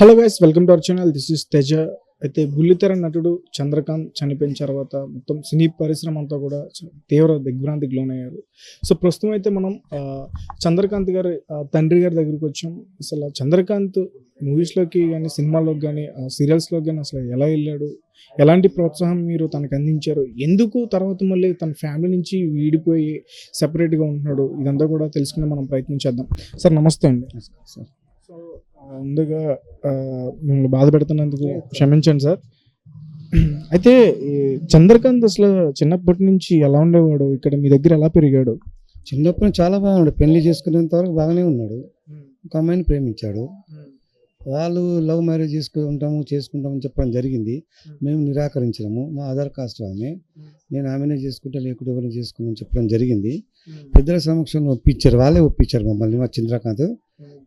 Hello guys, welcome to our channel. This is Teja. అయితే బుల్లితెర నటుడు చంద్రకాంత్ చనిపోయిన తర్వాత మొత్తం సినీ పరిశ్రమ అంతా కూడా తీవ్ర దిగ్భ్రాంతికి లోనయ్యారు. సో ప్రస్తుతం అయితే మనం చంద్రకాంత్ గారి తండ్రి గారి దగ్గరికి వచ్చాం. అసలు చంద్రకాంత్ మూవీస్లోకి కానీ, సినిమాల్లోకి కానీ, సీరియల్స్లోకి కానీ అసలు ఎలా వెళ్ళాడు, ఎలాంటి ప్రోత్సాహం మీరు తనకు అందించారు, ఎందుకు తర్వాత మళ్ళీ తన ఫ్యామిలీ నుంచి వీడిపోయి సెపరేట్గా ఉంటున్నాడు, ఇదంతా కూడా తెలుసుకునే మనం ప్రయత్నించేద్దాం. సార్ నమస్తే అండి. సార్ సో ముందుగా మిమ్మల్ని బాధ పెడుతున్నందుకు క్షమించండి సార్. అయితే ఈ చంద్రకాంత్ అసలు చిన్నప్పటి నుంచి ఎలా ఉండేవాడు, ఇక్కడ మీ దగ్గర ఎలా పెరిగాడు? చిన్నప్పుడు చాలా బాగున్నాడు. పెళ్లి చేసుకునేంత వరకు బాగానే ఉన్నాడు. ఒక అమ్మాయిని ప్రేమించాడు. వాళ్ళు లవ్ మ్యారేజ్ చేసుకుంటామని చెప్పడం జరిగింది. మేము నిరాకరించాము. మా ఆధార్ కాస్ట్ ఆమె, నేను ఆమెనే చేసుకుంటా లేకుంటే ఎవరిని చేసుకుంటామని చెప్పడం జరిగింది. పెద్దల సమక్షంలో ఒప్పించారు, వాళ్ళే ఒప్పించారు మమ్మల్ని. మా చంద్రకాంత్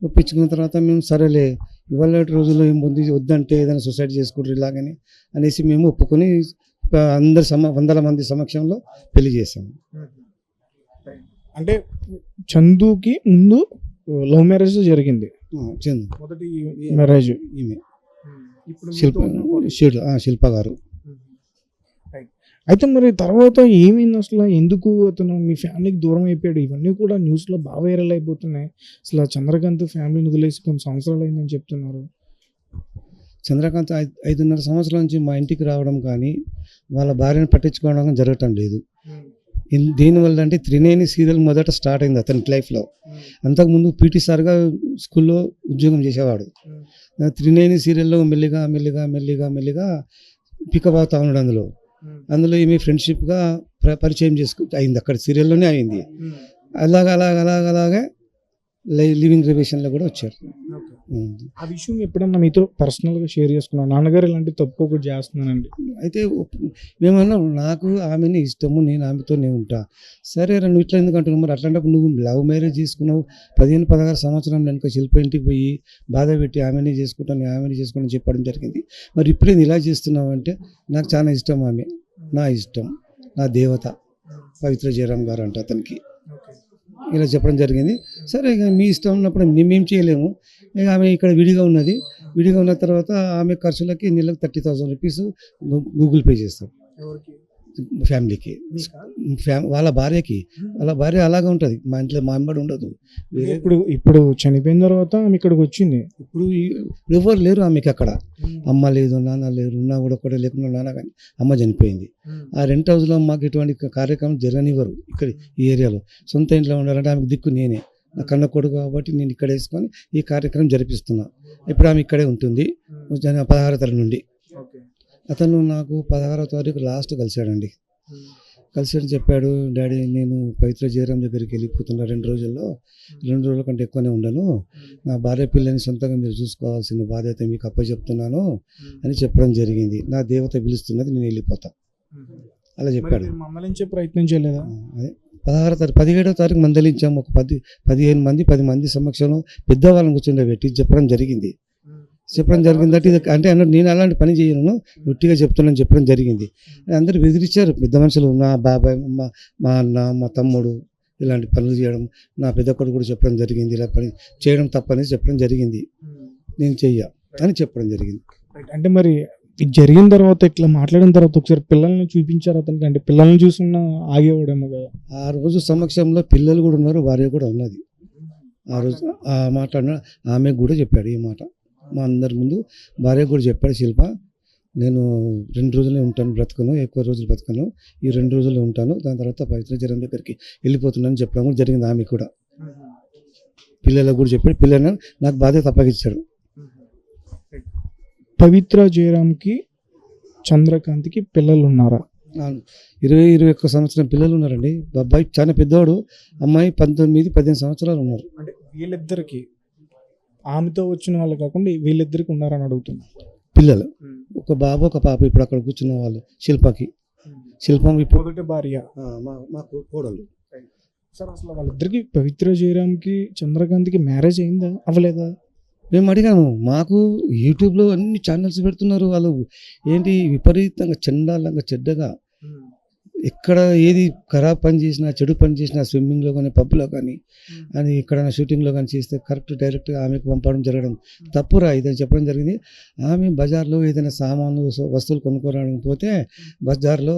ఒప్పించుకున్న తర్వాత మేము సరేలే, ఇవాళ రోజుల్లో ఏం పొంది వద్దంటే ఏదైనా సొసైటీ చేసుకుంటారు ఇలాగని అనేసి మేము ఒప్పుకొని అందరి వందల మంది సమక్షంలో పెళ్లి చేసాము. అంటే చందుకి ముందు లవ్ మ్యారేజ్ జరిగింది. చందు మొదటి మ్యారేజ్ ఈమె ఇప్పుడు శిల్ప గారు. అయితే మరి తర్వాత ఏమైంది అసలు, ఎందుకు అతను మీ ఫ్యామిలీకి దూరం అయిపోయాడు? ఇవన్నీ కూడా న్యూస్లో బాగా వైరల్ అయిపోతున్నాయి. అసలు చంద్రకాంత్ ఫ్యామిలీని వదిలేసి కొన్ని సంవత్సరాలు అయిందని చెప్తున్నారు. చంద్రకాంత్ 5.5 సంవత్సరాల నుంచి మా ఇంటికి రావడం కానీ, వాళ్ళ భార్యను పట్టించుకోవడం కానీ జరగటం లేదు. దీనివల్ల అంటే త్రినేని సీరియల్ మొదట స్టార్ట్ అయింది అతని లైఫ్లో. అంతకుముందు పీటీ సార్గా స్కూల్లో ఉద్యోగం చేసేవాడు. త్రినేని సీరియల్లో మెల్లిగా మెల్లిగా మెల్లిగా మెల్లిగా పికప్ అవుతా ఉన్నాడు. అందులో ఈమె ఫ్రెండ్షిప్గా పరిచయం అయింది, అక్కడ సీరియల్లోనే అయింది. అలాగే లివింగ్ రిలేషన్లో కూడా వచ్చారు. ఆ విషయం ఎప్పుడన్నా మీతో పర్సనల్గా షేర్ చేసుకున్నాను, నాన్నగారు ఇలాంటి తప్పు ఒకటి చేస్తున్నానండి అయితే మేమన్నా, నాకు ఆమెనే ఇష్టము, నేను ఆమెతోనే ఉంటా. సరే నువ్వు ఇట్లా ఎందుకు అంటున్నావు, మరి అట్లాంటప్పుడు నువ్వు లవ్ మ్యారేజ్ చేసుకున్నావు, 15-16 సంవత్సరం వెనుక శిల్ప ఇంటికి పోయి బాధ పెట్టి ఆమెనే చేసుకుంటాను చెప్పడం జరిగింది. మరి ఇప్పుడే ఇలా చేస్తున్నావు అంటే, నాకు చాలా ఇష్టం ఆమె, నా ఇష్టం, నా దేవత పవిత్ర జయరామ్ గారు అంట అతనికి, ఇలా చెప్పడం జరిగింది. సరే ఇక మీ ఇష్టం ఉన్నప్పుడు మేమేం చేయలేము. ఇక ఆమె ఇక్కడ విడిగా ఉన్న తర్వాత ఆమె ఖర్చులకి నెలకు 30,000 రూపీస్ గూగుల్ పే చేస్తాం ఫ్యామిలీకి, వాళ్ళ భార్య అలాగే ఉంటుంది. మా ఇంట్లో మా అమ్మడి ఉండదు. ఇప్పుడు చనిపోయిన తర్వాత ఆమె ఇక్కడికి వచ్చింది. ఇప్పుడు ఎవరు లేరు ఆమెకి అక్కడ. అమ్మ లేదు, నాన్న లేరు. ఉన్నా కూడా లేకుండా నాన్న కానీ అమ్మ చనిపోయింది. ఆ రెంట్ హౌస్లో మాకు ఎటువంటి కార్యక్రమం జరగనివ్వరు ఇక్కడ ఈ ఏరియాలో. సొంత ఇంట్లో ఉండాలంటే ఆమెకు దిక్కు నేనే, నా కన్న కొడుకు కాబట్టి నేను ఇక్కడ వేసుకొని ఈ కార్యక్రమం జరిపిస్తున్నా. ఇప్పుడు ఆమె ఇక్కడే ఉంటుంది 16వ తారీఖు నుండి. అతను నాకు 16వ తారీఖు లాస్ట్ కలిశాడండి. కలిసాడు, చెప్పాడు, డాడీ నేను పవిత్ర జయరామ్ దగ్గరికి వెళ్ళిపోతున్నా 2 రోజుల కంటే ఎక్కువనే ఉండను. నా భార్య పిల్లని సొంతంగా మీరు చూసుకోవాల్సిన బాధ్యత మీకు అప్పచెప్తున్నాను అని చెప్పడం జరిగింది. నా దేవత పిలుస్తున్నది, నేను వెళ్ళిపోతా అలా చెప్పాడు. మందలించే ప్రయత్నం చేయలేదా? అదే 16వ తారీఖు 17వ తారీఖు మందలించాము. ఒక 10 మంది సమక్షంలో పెద్దవాళ్ళని కూర్చుండబెట్టి చెప్పడం జరిగింది. అంటే అన్నట్టు నేను అలాంటి పని చేయను, గట్టిగా చెప్తున్నాను చెప్పడం జరిగింది. అందరూ బెదిరించారు పెద్ద మనుషులు, నా బాబాయ్, మా అన్న, మా తమ్ముడు ఇలాంటి పనులు చేయడం. నా పెద్ద కొడుకు కూడా చెప్పడం జరిగింది, ఇలా పని చేయడం తప్పనేసి చెప్పడం జరిగింది. నేను చెయ్య అని చెప్పడం జరిగింది. అంటే మరి ఇది జరిగిన తర్వాత, ఇట్లా మాట్లాడిన తర్వాత ఒకసారి పిల్లల్ని చూపించారు అతనికి, అంటే పిల్లల్ని చూసున్నా ఆగేవాడేమో కదా. ఆ రోజు సమక్షంలో పిల్లలు కూడా ఉన్నారు, భార్య కూడా ఉన్నది. ఆ రోజు ఆ మాట్లాడిన ఆమె కూడా చెప్పాడు ఈ మాట. మా అందరి ముందు భార్య కూడా చెప్పాడు, శిల్ప నేను 2 రోజులే ఉంటాను, బ్రతకను, ఎక్కువ రోజులు బ్రతకను, ఈ 2 రోజులే ఉంటాను, దాని తర్వాత పవిత్ర జయరామ్ దగ్గరికి వెళ్ళిపోతున్నాను చెప్పడం కూడా జరిగింది. ఆమె కూడా పిల్లలకు కూడా చెప్పాడు. పిల్లలను నాకు బాధ్యత అప్పగించాడు. పవిత్ర జయరామ్కి చంద్రకాంత్కి పిల్లలు ఉన్నారా? 20-21 సంవత్సరం పిల్లలు ఉన్నారండి. అబ్బాయి చాలా పెద్దవాడు, అమ్మాయి 19-18 సంవత్సరాలు ఉన్నారు. అంటే వీళ్ళిద్దరికి, ఆమెతో వచ్చిన వాళ్ళు కాకుండా వీళ్ళిద్దరికి ఉన్నారని అడుగుతున్నా. పిల్లలు ఒక బాబు ఒక పాప. ఇప్పుడు అక్కడ కూర్చున్న వాళ్ళు శిల్పం మొదటి భార్య, మా కోడలు. సార్ అసలు వాళ్ళిద్దరికి, పవిత్ర జయరామ్కి చంద్రకాంత్కి మ్యారేజ్ అయిందా అవ్వలేదా? మేము అడిగాము. మాకు యూట్యూబ్లో అన్ని ఛానల్స్ పెడుతున్నారు వాళ్ళు, ఏంటి విపరీతంగా చండాలంగా చెడ్డగా ఎక్కడ ఏది ఖరాబ్ పని చేసినా చెడు పని చేసినా స్విమ్మింగ్లో కానీ పబ్లో కానీ అని ఎక్కడైనా షూటింగ్లో కానీ చేస్తే కరెక్ట్ డైరెక్ట్గా ఆమెకు పంపడం జరగడం తప్పురా ఇదని చెప్పడం జరిగింది. ఆమె బజార్లో ఏదైనా సామాన్లు వస్తువులు కొనుక్కోవడానికి పోతే బజార్లో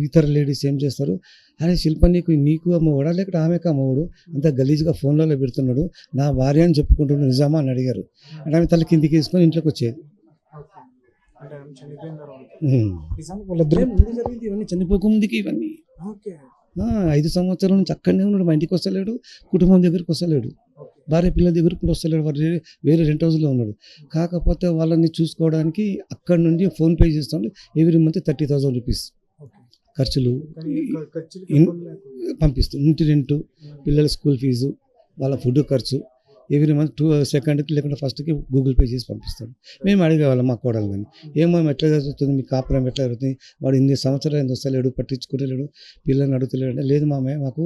ఇతర లేడీస్ ఏం చేస్తారు, అరే శిల్ప నీకు అమ్మవాడా లేకపోతే ఆమెకు అమ్మవాడు అంత గలీజ్గా ఫోన్లలో పెడుతున్నాడు, నా భార్య అని చెప్పుకుంటున్నాడు నిజమా అని అడిగారు. అంటే ఆమె తల కిందికి వేసుకొని ఇంట్లోకి వచ్చేది. ముందు జరిగింది ఇవన్నీ, చనిపోకముందుకి ఇవన్నీ. 5 సంవత్సరాల నుంచి అక్కడనే ఉన్నాడు, మా ఇంటికి వస్తలేడు, కుటుంబం దగ్గరికి వస్తలేడు, భార్య పిల్లల దగ్గరికి కూడా వస్తలేడు, వాడు వేరే రెంట్ హౌస్లో ఉన్నాడు. కాకపోతే వాళ్ళని చూసుకోవడానికి అక్కడ నుండి ఫోన్పే చేస్తాడు, ఎవ్రీ మంత్ 30,000 రూపీస్ ఖర్చులు పంపిస్తాడు. ఇంటి రెంటు, పిల్లల స్కూల్ ఫీజు, వాళ్ళ ఫుడ్ ఖర్చు ఎవ్రీ మంత్ 2nd లేకుంటే 1st గూగుల్ పే చేసి పంపిస్తాడు. మేము అడిగేవాళ్ళం మా కోడలు కానీ, ఏమో ఎట్లా జరుగుతుంది మీ కాపురం ఎట్లా జరుగుతుంది, వాడు 8 సంవత్సరాలు ఎంత వస్తలేడు, పట్టించుకోలేడు, పిల్లల్ని అడుగుతలేడు అంటే, లేదు మామయ్య మాకు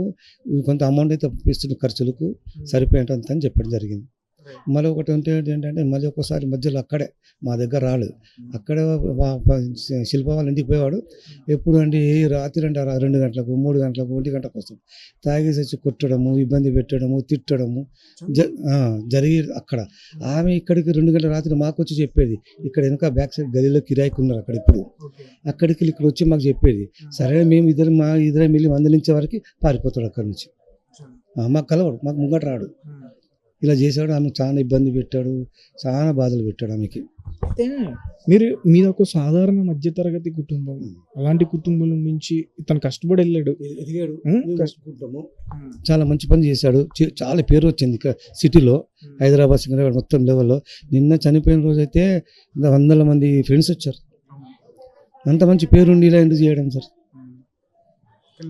కొంత అమౌంట్ అయితే పంపిస్తుంది ఖర్చులకు సరిపోయేంత అని చెప్పడం జరిగింది. మళ్ళీ ఒకటి ఉంటే ఏంటంటే మళ్ళీ ఒక్కోసారి మధ్యలో అక్కడే మా దగ్గర రాడు, అక్కడే శిల్ప వాళ్ళ ఇంటికి పోయేవాడు. ఎప్పుడు అంటే ఏ రాత్రి అంటే 2 గంటలకు 3 గంటలకు 1 గంటకు వస్తాడు, తాగేసి వచ్చి కొట్టడము, ఇబ్బంది పెట్టడము, తిట్టడము జరిగి అక్కడ. ఆమె ఇక్కడికి 2 గంటల రాత్రి మాకు వచ్చి చెప్పేది, ఇక్కడ వెనక బ్యాక్ సైడ్ గదిలో కిరాయికి ఉన్నారు అక్కడ, ఇప్పుడు అక్కడికి ఇక్కడ వచ్చి మాకు చెప్పేది. సరే మేము ఇద్దరం వెళ్ళి మందలించే వరకు పారిపోతాడు అక్కడి నుంచి, మాకు కలవడు, మాకు ముంగట రాడు. ఇలా చేశాడు, ఆమె చాలా ఇబ్బంది పెట్టాడు, చాలా బాధలు పెట్టాడు ఆమెకి. అయితే మీది ఒక సాధారణ మధ్యతరగతి కుటుంబం, అలాంటి కుటుంబం నుంచి ఇతను కష్టపడి వెళ్ళాడు, ఎదిగాడు, చాలా మంచి పని చేశాడు, చాలా పేరు వచ్చింది ఇక్కడ సిటీలో, హైదరాబాద్ సికింద్రాబాద్ మొత్తం లెవెల్లో. నిన్న చనిపోయిన రోజు అయితే 100 మంది ఫ్రెండ్స్ వచ్చారు. అంత మంచి పేరుండి ఇలా ఎందుకు చేయడం సార్?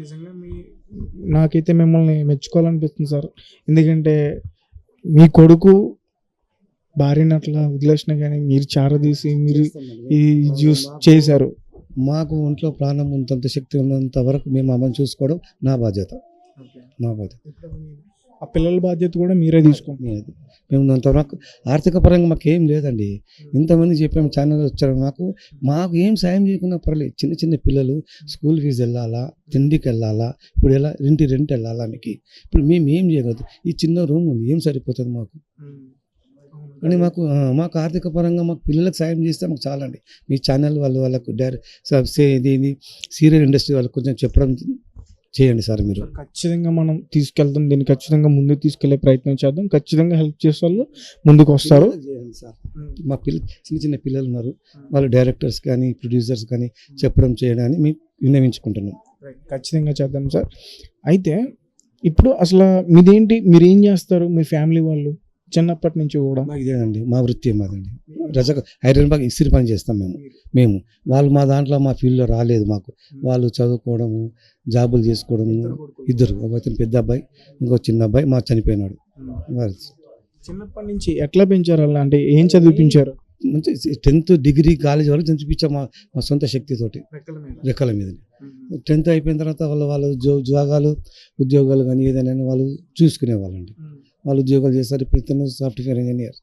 నిజంగా నాకైతే మిమ్మల్ని మెచ్చుకోవాలనిపిస్తుంది సార్, ఎందుకంటే మీ కొడుకు భార్యని అట్లా వదిలేసినా కానీ మీరు చారదీసి మీరు ఈ జ్యూస్ చేశారు. మాకు ఒంట్లో ప్రాణం ఉన్నంత శక్తి ఉన్నంత వరకు మేము అమ్మని చూసుకోవడం నా బాధ్యత. ఆ పిల్లల బాధ్యత కూడా మీరే తీసుకోండి. మేము అంతవరకు ఆర్థిక పరంగా మాకు ఏం లేదండి. ఇంతమంది చెప్పాము ఛానల్ వచ్చారు, మాకు ఏం సాయం చేయకుండా పర్లేదు. చిన్న చిన్న పిల్లలు స్కూల్ ఫీజు వెళ్ళాలా, తిండికి వెళ్ళాలా, ఇప్పుడు ఎలా రెంట్ వెళ్ళాలా మీకు, ఇప్పుడు మేము ఏం చేయగలదు. ఈ చిన్న రూమ్ ఉంది, ఏం సరిపోతుంది మాకు అని మాకు ఆర్థిక పరంగా మాకు పిల్లలకు సాయం చేస్తే మాకు చాలా అండి. మీ ఛానల్ వాళ్ళకు ఇది సీరియల్ ఇండస్ట్రీ వాళ్ళకి కొంచెం చెప్పడం చేయండి సార్. మీరు ఖచ్చితంగా మనం తీసుకెళ్తాం, దీన్ని ఖచ్చితంగా ముందుకు తీసుకెళ్లే ప్రయత్నం చేద్దాం. ఖచ్చితంగా హెల్ప్ చేసే వాళ్ళు ముందుకు వస్తారు సార్. మా చిన్న చిన్న పిల్లలు ఉన్నారు, వాళ్ళు డైరెక్టర్స్ కానీ ప్రొడ్యూసర్స్ కానీ చెప్పడం చేయడానికి మేము విన్నవించుకుంటున్నాం. ఖచ్చితంగా చేద్దాం సార్. అయితే ఇప్పుడు అసలు మీదేంటి, మీరు ఏం చేస్తారు, మీ ఫ్యామిలీ వాళ్ళు చిన్నప్పటి నుంచి కూడా? ఇదేనండి మా వృత్తి, మాదండి హైదరాబాద్ ఇస్త్రీ పని చేస్తాం మేము. వాళ్ళు మా దాంట్లో మా ఫీల్డ్లో రాలేదు. మాకు వాళ్ళు చదువుకోవడము, జాబులు చేసుకోవడము, ఇద్దరు, అతను పెద్ద అబ్బాయి, ఇంకో చిన్న అబ్బాయి మా చనిపోయినాడు. చిన్నప్పటి నుంచి ఎట్లా పెంచారు వాళ్ళు, అంటే ఏం చదివించారు? మంచి 10th డిగ్రీ కాలేజ్ వరకు చదివించాం మా సొంత శక్తితోటి, రెక్కల మీద. 10th అయిపోయిన తర్వాత వాళ్ళు ఉద్యోగాలు కానీ ఏదైనా వాళ్ళు చూసుకునేవాళ్ళండి. వాళ్ళు ఉద్యోగాలు చేస్తారు. ఇప్పుడు ఇతను సాఫ్ట్వేర్ ఇంజనీర్,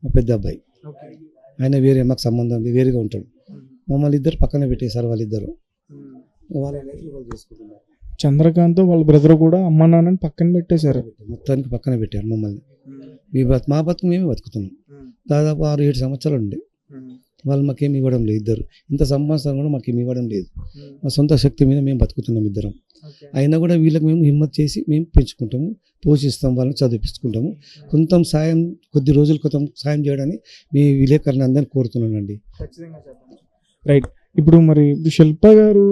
మా పెద్ద అబ్బాయి. ఆయన వేరే, మాకు సంబంధం వేరేగా ఉంటాడు. మమ్మల్ని ఇద్దరు పక్కన పెట్టేశారు వాళ్ళిద్దరు. చంద్రకాంత్ వాళ్ళ బ్రదర్ కూడా అమ్మ నాన్నని పక్కన పెట్టేశారు, మొత్తానికి పక్కన పెట్టారు మమ్మల్ని. మా బతుకు మేమే బతుకుతున్నాం. దాదాపు 6-7 సంవత్సరాలు ఉండే వాళ్ళు మాకేమి ఇవ్వడం లేదు. ఇద్దరు ఇంత సంపాదించడం కూడా మాకేమి ఇవ్వడం లేదు. మా సొంత శక్తి మీద మేము బతుకుతున్నాం ఇద్దరం. అయినా కూడా వీళ్ళకి మేము హిమ్మత్ చేసి మేము పెంచుకుంటాము, పోషిస్తాం, వాళ్ళని చదివించుకుంటాము. కొద్ది రోజులు సాయం చేయడానికి మీ విలేకరులను అందరినీ కోరుతున్నానండి. రైట్. ఇప్పుడు మరి శిల్ప గారు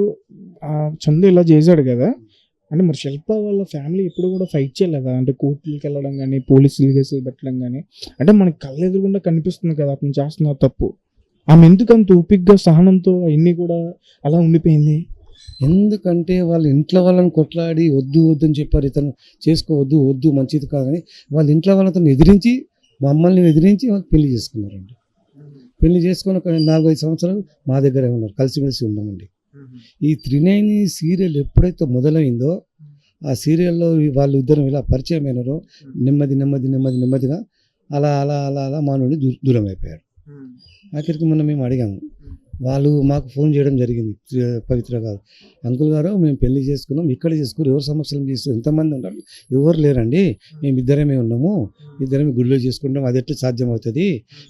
చందు ఇలా చేశాడు కదా, అంటే మరి శిల్ప వాళ్ళ ఫ్యామిలీ ఎప్పుడు కూడా ఫైట్ చేయలేదా? అంటే కోర్టులకు వెళ్ళడం కానీ, పోలీసులు కేసులు పెట్టడం కానీ, అంటే మనకి కళ్ళ ఎదురుగుండా కనిపిస్తుంది కదా అతను చేస్తున్న తప్పు. ఆమె ఎందుకు అంత ఓపికగా సహనంతో అవన్నీ కూడా అలా ఉండిపోయింది? ఎందుకంటే వాళ్ళ ఇంట్లో వాళ్ళని కొట్లాడి వద్దు అని చెప్పారు, ఇతను వద్దు మంచిది కాదని వాళ్ళ ఇంట్లో వాళ్ళతో మమ్మల్ని ఎదిరించి వాళ్ళు పెళ్లి చేసుకున్నారండి. పెళ్లి చేసుకుని ఒక 4-5 సంవత్సరాలు మా దగ్గరే ఉన్నారు, కలిసిమెలిసి ఉన్నామండి. ఈ 3-9 సీరియల్ ఎప్పుడైతే మొదలైందో ఆ సీరియల్లో వాళ్ళు ఇద్దరం ఇలా పరిచయం అయినారో నెమ్మదిగా అలా మా నుండి దూరం అయిపోయాడు. ఆఖరికి మొన్న మేము అడిగాము, వాళ్ళు మాకు ఫోన్ చేయడం జరిగింది. పవిత్ర గారు, అంకుల్ గారు మేము పెళ్లి చేసుకున్నాం, ఇక్కడ చేసుకుని ఎవరు సమస్యలు చేస్తారు, ఎంతమంది ఉన్నారు, ఎవరు లేరండి, మేము ఇద్దరమే ఉన్నాము, ఇద్దరమే గుడిలో చేసుకుంటాం, అది ఎట్లా సాధ్యం అవుతుంది,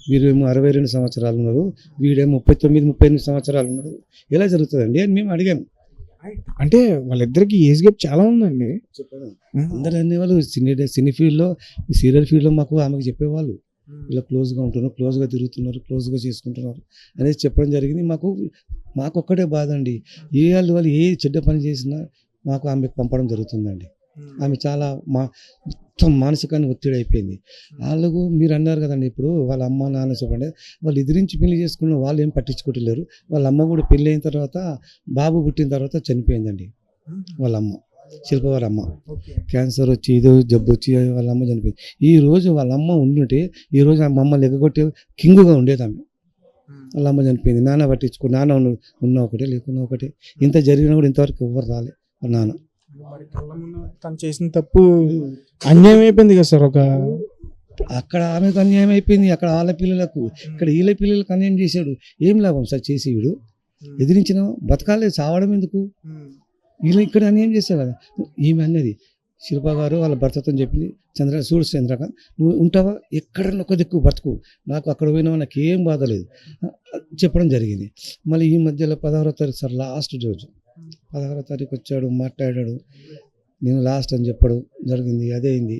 మీరేమో 62 సంవత్సరాలు ఉన్నారు, వీడేమో 38 సంవత్సరాలు ఉన్నారు, ఎలా జరుగుతుందండి అని మేము అడిగాము. అంటే వాళ్ళిద్దరికి ఏజ్ గ్యాప్ చాలా ఉందండి. చెప్పారు అందరూ అనేవాళ్ళు, సినీ ఫీల్డ్లో, సీరియల్ ఫీల్డ్లో మాకు ఆమెకు చెప్పేవాళ్ళు, ఇలా క్లోజ్గా ఉంటున్నారు, క్లోజ్గా తిరుగుతున్నారు, క్లోజ్గా చేసుకుంటున్నారు అనేది చెప్పడం జరిగింది. మాకు ఒక్కటే బాధ అండి, వాళ్ళు ఏ చెడ్డ పని చేసినా మాకు ఆమెకు పంపడం జరుగుతుందండి. ఆమె చాలా మొత్తం మానసికంగా ఒత్తిడి అయిపోయింది. వాళ్ళకు మీరు అన్నారు కదండి, ఇప్పుడు వాళ్ళ అమ్మ నాన్న చెప్పండి, వాళ్ళు ఎదిరించి పెళ్లి చేసుకున్న వాళ్ళు ఏం పట్టించుకోవట్లేరు. వాళ్ళ అమ్మ కూడా పెళ్ళి అయిన తర్వాత, బాబు పుట్టిన తర్వాత చనిపోయిందండి వాళ్ళ అమ్మ, శిల్ప వారి అమ్మ. క్యాన్సర్ వచ్చి ఏదో జబ్బు వచ్చి వాళ్ళ అమ్మ చనిపోయింది. ఈ రోజు వాళ్ళ అమ్మ ఉండుంటే ఈ రోజు ఆ అమ్మ లెగ్గొట్టే కింగుగా ఉండేది ఆమె. వాళ్ళ అమ్మ చనిపోయింది, నాన్న పట్టించుకో, నాన్న ఉన్న ఒకటే లేకున్నా ఒకటే, ఇంత జరిగినా కూడా ఇంతవరకు ఎవరు రాలే వాళ్ళ నాన్న. తను చేసిన తప్పు అన్యాయం అయిపోయింది కదా సార్. అక్కడ ఆమెకు అన్యాయం అయిపోయింది, అక్కడ వాళ్ళ పిల్లలకు, ఇక్కడ వీళ్ళ పిల్లలకు అన్యాయం చేశాడు. ఏం లాభం సార్ చేసి, వీడు ఎదిరించిన బతకాలే, చావడం ఎందుకు, వీళ్ళు ఇక్కడ అన్యాయం చేశారు కదా. ఈమె అన్నది శిల్ప గారు వాళ్ళ భర్తతో చెప్పింది, చంద్రకాంత్ నువ్వు ఉంటావా, ఎక్కడన్నా ఒక దిక్కు బతుకు, నాకు అక్కడ పోయినా నాకు ఏం బాధ లేదు చెప్పడం జరిగింది. మళ్ళీ ఈ మధ్యలో 16వ తారీఖు సార్, లాస్ట్ రోజు 16వ తారీఖు వచ్చాడు, మాట్లాడాడు, నేను లాస్ట్ అని చెప్పడం జరిగింది. అదే అయింది.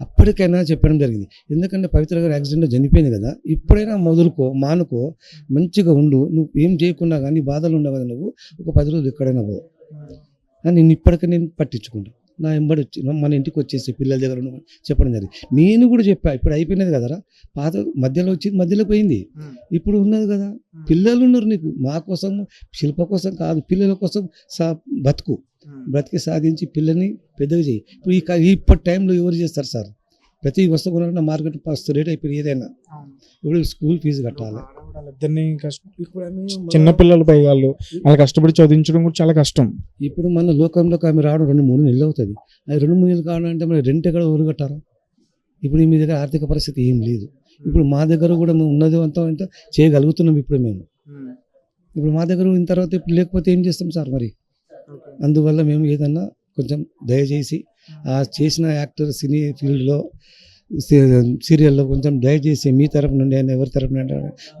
అప్పటికైనా చెప్పడం జరిగింది, ఎందుకంటే పవిత్ర గారు యాక్సిడెంట్లో చనిపోయింది కదా, ఇప్పుడైనా మానుకో, మంచిగా ఉండు, నువ్వు ఏం చేయకున్నా కానీ బాధలు ఉండవు కదా, నువ్వు ఒక 10 రోజులు ఎక్కడైనా పో, నేను ఇప్పటికే నేను పట్టించుకుంటా, నా ఎంబడి వచ్చి మన ఇంటికి వచ్చేసి పిల్లల దగ్గర చెప్పడం జరిగింది. నేను కూడా చెప్పా, ఇప్పుడు అయిపోయినది కదరా, పాత మధ్యలో వచ్చింది, మధ్యలో పోయింది, ఇప్పుడు ఉన్నది కదా, పిల్లలు ఉన్నారు నీకు, మా కోసం, శిల్ప కోసం కాదు, పిల్లల కోసం బతుకు, బ్రతికి సాధించి పిల్లల్ని పెద్దగా చేయి. ఇప్పుడు ఇప్పటి టైంలో ఎవరు చేస్తారు సార్, ప్రతి వస్తువు కొనాలన్నా మార్కెట్ ఫస్ట్ రేట్ అయిపోయింది, ఏదైనా ఇప్పుడు స్కూల్ ఫీజు కట్టాలి, చిన్నపిల్లలు పై వాళ్ళు కష్టపడి చదివించడం కూడా చాలా కష్టం. ఇప్పుడు మన లోకంలోకి ఆమె రావడం 2-3 నెలలు అవుతుంది. అది 2-3 నెలలు కావాలంటే మరి రెంట్ ఎక్కడ ఎవరు కట్టారా? ఇప్పుడు మీ దగ్గర ఆర్థిక పరిస్థితి ఏం లేదు. ఇప్పుడు మా దగ్గర కూడా మేము ఉన్నది అంతా చేయగలుగుతున్నాం. ఇప్పుడు మా దగ్గర ఉన్న తర్వాత ఇప్పుడు లేకపోతే ఏం చేస్తాం సార్ మరి. అందువల్ల మేము ఏదన్నా కొంచెం దయచేసి ఆ చేసిన యాక్టర్ సినీ ఫీల్డ్లో సీరియల్లో కొంచెం దయచేసి మీ తరపు నుండి అయినా ఎవరి తరపు నుండి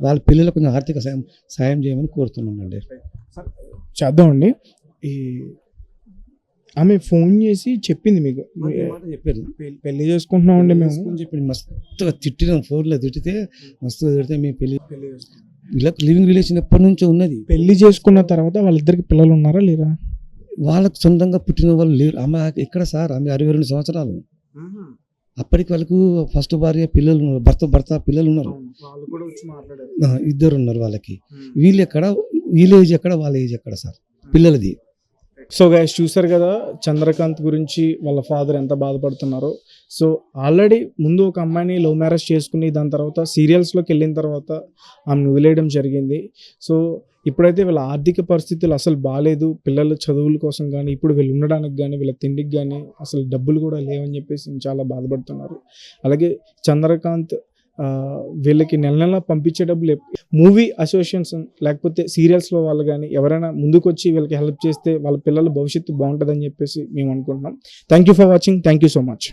వాళ్ళ పిల్లలకు కొంచెం ఆర్థిక సాయం చేయమని కోరుతున్నానండి. చేద్దామండి. ఈ ఆమె ఫోన్ చేసి చెప్పింది మీకు, చెప్పారు పెళ్లి చేసుకుంటున్నామండి మేము చెప్పింది, మస్తుగా తిట్టినాం, ఫోన్లో తిట్టితే మస్తుగా తిడితే మేము పెళ్లి వీళ్ళకి లివింగ్ రిలేషన్ ఎప్పటి నుంచో ఉన్నది. పెళ్లి చేసుకున్న తర్వాత వాళ్ళిద్దరికి పిల్లలు ఉన్నారా లేరా? వాళ్ళకు సొంతంగా పుట్టిన వాళ్ళు లేరు. ఆమె ఎక్కడ సార్, ఆమె 62 సంవత్సరాలు. అప్పటికి వాళ్ళకు ఫస్ట్ భార్య పిల్లలు ఉన్నారు, భర్త పిల్లలు ఉన్నారు, ఇద్దరు ఉన్నారు వాళ్ళకి. వీళ్ళు ఎక్కడ, వీళ్ళ ఏజ్ ఎక్కడ, వాళ్ళ ఏజ్ ఎక్కడ సార్ పిల్లలది. సో గైస్ చూసారు కదా చంద్రకాంత్ గురించి వాళ్ళ ఫాదర్ ఎంత బాధపడుతున్నారో. సో ఆల్రెడీ ముందు ఒక అమ్మాయిని లవ్ మ్యారేజ్ చేసుకుని దాని తర్వాత సీరియల్స్లోకి వెళ్ళిన తర్వాత ఆమెను వదిలేయడం జరిగింది. సో ఇప్పుడైతే వీళ్ళ ఆర్థిక పరిస్థితులు అసలు బాగాలేదు, పిల్లల చదువుల కోసం కానీ ఇప్పుడు వీళ్ళు ఉండడానికి కానీ వీళ్ళ తిండికి కానీ అసలు డబ్బులు కూడా లేవని చెప్పేసి చాలా బాధపడుతున్నారు. అలాగే చంద్రకాంత్ వీళ్ళకి నెల పంపించే డబ్బులు మూవీ అసోసియేషన్స్ లేకపోతే సీరియల్స్లో వాళ్ళు కానీ ఎవరైనా ముందుకొచ్చి వీళ్ళకి హెల్ప్ చేస్తే వాళ్ళ పిల్లల భవిష్యత్తు బాగుంటుందని చెప్పేసి మేము అనుకుంటున్నాం. Thank you for watching. Thank you so much.